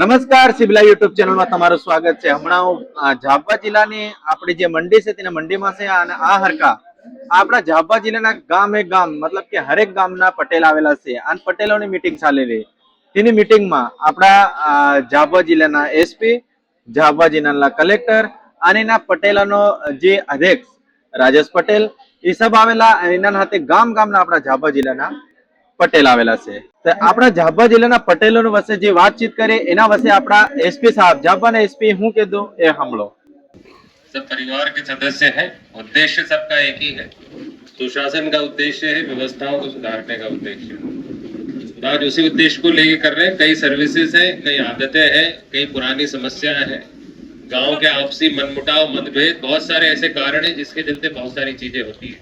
નમસ્કાર સિબલા યુટ્યુબ ચેનલમાં તમારું સ્વાગત છે। હમણાં હું ઝાબવા જિલ્લાની આપણી જે મંડી છે તેના મંડીમાં છે અને આ હરકા આપણા ઝાબવા જિલ્લાના ગામ એક ગામ મતલબ કે હરેક ગામના પટેલ આવેલા છે અને પટેલોની મીટિંગ ચાલેલી। તેની મીટિંગમાં આપણા ઝાબવા જિલ્લાના એસપી, ઝાબવા જિલ્લાના કલેક્ટર અને એના પટેલોનો જે અધ્યક્ષ રાજેશ પટેલ એ સબ આવેલા। એના હાથે ગામ ગામના આપણા ઝાબવા જિલ્લાના પટેલ આવેલા છે। તો આપણા ઝાબવા જિલ્લાના પટેલો વચ્ચે જે વાતચીત કરે એના વચ્ચે આપણા એસપી સાહેબ ઝાબવાના એસપી હું કીધું એ સાંભળો। सब परिवार के सदस्य हैं। उद्देश्य सबका एक ही है। सुशासन का उद्देश्य है, व्यवस्थाओं को सुधारने का उद्देश्य है। तो आज उसी उद्देश्य को लेके कर रहे हैं। कई सर्विसेज हैं, कई आदतें हैं, कई पुरानी समस्याएं हैं, गांव के आपसी मनमुटाव, मतभेद, बहुत सारे ऐसे कारण हैं जिसके चलते बहुत सारी चीजें होती है।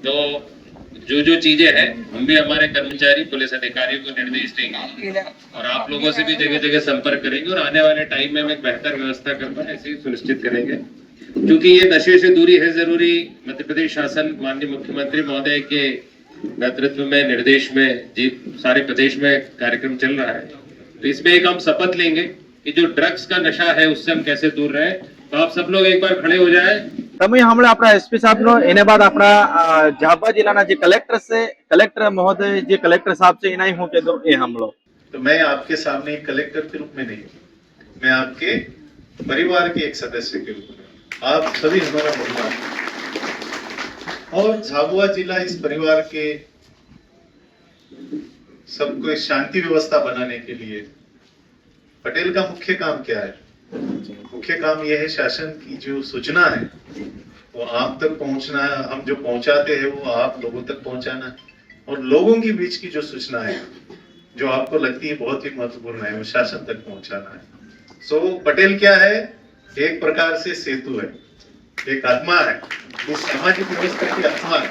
तो जो चीजें हैं हम भी हमारे कर्मचारी पुलिस अधिकारियों को निर्देश देंगे और आप लोगों से भी जगह जगह संपर्क करेंगे और आने वाले टाइम में हम एक बेहतर व्यवस्था कर पाए ऐसे ही सुनिश्चित करेंगे। क्योंकि ये नशे से दूरी है जरूरी। मध्य प्रदेश शासन माननीय मुख्यमंत्री महोदय के नेतृत्व में, निर्देश में जी सारे प्रदेश में कार्यक्रम चल रहा है। तो इसमें एक हम शपथ लेंगे कि जो ड्रग्स का नशा है उससे हम कैसे दूर रहे। तो आप सब लोग एक बार खड़े हो जाए। તમે હમણાં આપણા એસપી સાહેબનો એને બાદ આપણા ઝાબવા જિલ્લાના જે કલેક્ટર છે, કલેક્ટર મહોદય જે કલેક્ટર સાહેબ છે એના હું કીધું એ સાંભળો। तो मैं आपके सामने एक कलेक्टर के रूप में नहीं, मैं आपके परिवार के एक सदस्य के रूप में, आप सभी हमारा परिवार और झाबुआ जिला इस परिवार के सबको एक शांति व्यवस्था बनाने के लिए पटेल का मुख्य काम क्या है? मुख्य काम यह है शासन की जो सूचना है वो आप तक पहुंचना है। हम जो पहुंचाते हैं वो आप लोगों तक पहुंचाना है और लोगों के बीच की जो सूचना है जो आपको लगती है बहुत ही महत्वपूर्ण है वो शासन तक पहुंचाना है। सो पटेल क्या है? एक प्रकार से सेतु है, एक आत्मा है, इस सामाजिक व्यवस्था की आत्मा है।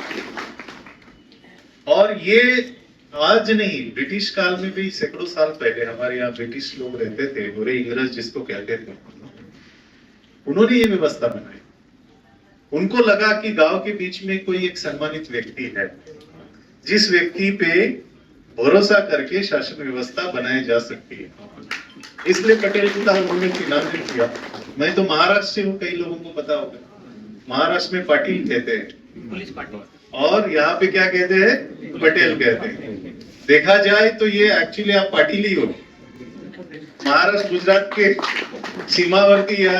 और ये आज नहीं, ब्रिटिश काल में भी सैकड़ों साल पहले हमारे यहाँ ब्रिटिश लोग रहते थे, गोरे इंग्रज जिसको कहते थे, उन्होंने ये व्यवस्था बनाई। उनको लगा कि गांव के बीच में कोई एक सम्मानित व्यक्ति है जिस व्यक्ति पे भरोसा करके शासन व्यवस्था बनाई जा सकती है, इसलिए पटेल जी का उन्होंने नाम किया। मैं तो महाराष्ट्र से हूँ, कई लोगों को पता होगा महाराष्ट्र में पाटिल कहते हैं पुलिस पाटिल, और यहाँ पे क्या कहते हैं? पटेल कहते हैं। देखा जाए तो ये एक्चुअली आप पाटिल ही हो। महाराष्ट्र गुजरात के सीमावर्ती या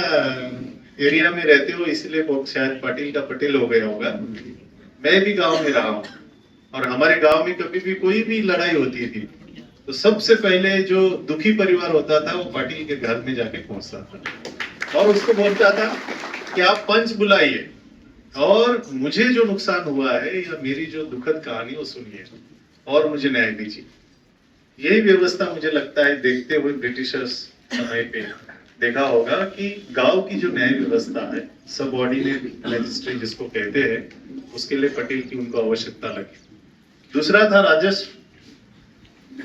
एरिया में रहते हो इसलिए शायद पाटिल का पटेल हो गया होगा। मैं भी गांव में रहा हूँ और हमारे गांव में कभी भी कोई भी लड़ाई होती थी तो सबसे पहले जो दुखी परिवार होता था वो पाटिल के घर में जाके पहुंचता था और उसको बोलता था कि आप पंच बुलाइए और मुझे जो नुकसान हुआ है या मेरी जो दुखद कहानी वो सुनिए और मुझे न्याय दीजिए। यही व्यवस्था मुझे लगता है देखते हुए ब्रिटिशर्स समय पे देखा होगा कि गांव की जो न्याय व्यवस्था है, सबऑर्डिनेट मैजिस्ट्रेट जिसको कहते हैं, उसके लिए पटेल की उनको आवश्यकता लगी। दूसरा था राजस्व।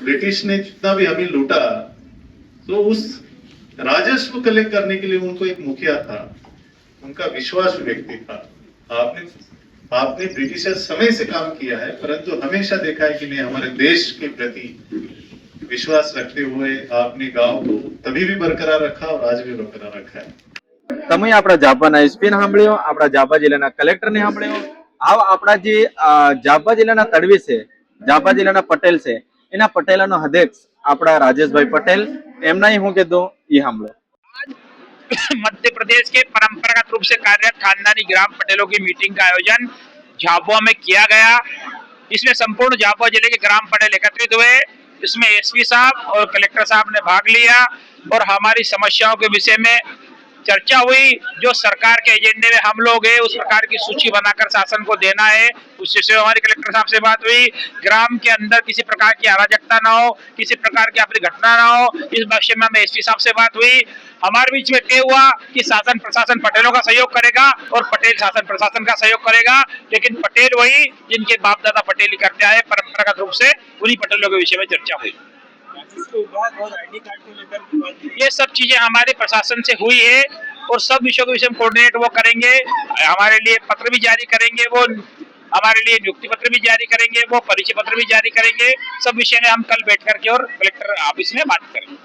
ब्रिटिश ने जितना भी हमें लूटा तो उस राजस्व कलेक्ट करने के लिए उनको एक मुखिया था, उनका विश्वास व्यक्ति था। आपने ब्रिटिशर समय से काम किया है परंतु हमेशा देखा है कि नहीं, हमारे देश के प्रति विश्वास रखते हुए आपने गांव को तभी भी बरकरार रखा और आज भी बरकरार रखा है। તમે આપણા ઝાબવાના એસપી ને સાંભળ્યો, આપણા ઝાબવા જિલ્લાના કલેક્ટર ને સાંભળ્યો। આ આપણા જે ઝાબવા જિલ્લાના તડવી છે, ઝાબવા જિલ્લાના પટેલ છે, એના પટેલોનો અધ્યક્ષ આપણા રાજેશભાઈ પટેલ એમના હું કીધું એ સાંભળો। मध्य प्रदेश के परंपरागत रूप से कार्यरत खानदानी ग्राम पटेलों की मीटिंग का आयोजन झाबुआ में किया गया। इसमें संपूर्ण झाबुआ जिले के ग्राम पटेल एकत्रित हुए। इसमें एसपी साहब और कलेक्टर साहब ने भाग लिया और हमारी समस्याओं के विषय में चर्चा हुई। जो सरकार के एजेंडे में हम लोग हैं उस प्रकार की सूची बनाकर शासन को देना है, उस विषय में हमारी कलेक्टर साहब से बात हुई। ग्राम के अंदर किसी प्रकार की अराजकता ना हो, किसी प्रकार की अपनी घटना ना हो, इस विषय में हमें एसपी साहब से बात हुई। हमारे बीच में तय हुआ कि शासन प्रशासन पटेलों का सहयोग करेगा और पटेल शासन प्रशासन का सहयोग करेगा, लेकिन पटेल वही जिनके बाप दादा पटेल ही करते आए परंपरागत रूप से, उन्हीं पटेलों के विषय में चर्चा हुई। ये सब चीजें हमारे प्रशासन से हुई है और सब विषयों के विषय में कोऑर्डिनेट वो करेंगे। हमारे लिए पत्र भी जारी करेंगे वो हमारे लिए नियुक्ति पत्र भी जारी करेंगे, वो परिचय पत्र भी जारी करेंगे। सब विषय में हम कल बैठ करके और कलेक्टर ऑफिस में बात करेंगे।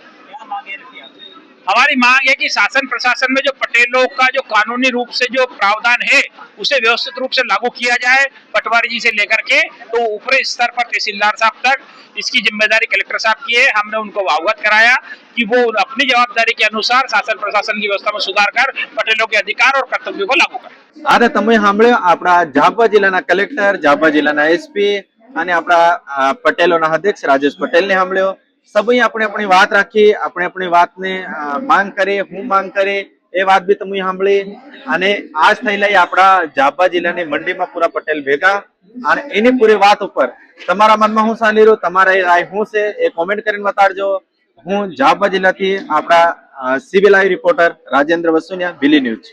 हमारी मांग है कि शासन प्रशासन में जो पटेलों का जो कानूनी रूप से जो प्रावधान है उसे व्यवस्थित रूप से लागू किया जाए, पटवारी जी से लेकर के तो ऊपरी स्तर पर तहसीलदार साहब तक। इसकी जिम्मेदारी कलेक्टर साहब की है। हमने उनको अवगत कराया कि वो अपनी जवाबदारी के अनुसार शासन प्रशासन की व्यवस्था में सुधार कर पटेलों के अधिकार और कर्तव्यों को लागू करें। આજે તમે સાંભળ્યો આપણા ઝાબુઆ જિલ્લાના કલેક્ટર, ઝાબુઆ જિલ્લાના એસપી અને આપણા પટેલોના અધ્યક્ષ રાજેશ પટેલને સાંભળ્યો. સભી આપણે આપણી વાત રાખી, આપણે આપણી વાતને માંગ કરી, હું માંગ કરી એ વાત બી તમે સાંભળી. અને આજ થઈ લઈ આપણા ઝાબુઆ જિલ્લાની મંડીમાં પૂરા પટેલ ભેગા અને એની પૂરી વાત ઉપર તમારા મનમાં શું ચાલી રહ્યું, તમારા રાય શું છે એ કોમેન્ટ કરીને બતાડજો. હું ઝાબુઆ જિલ્લાથી આપણા સિવિલ આઈ રિપોર્ટર રાજેન્દ્ર વસુનિયા, ભીલી ન્યૂઝ.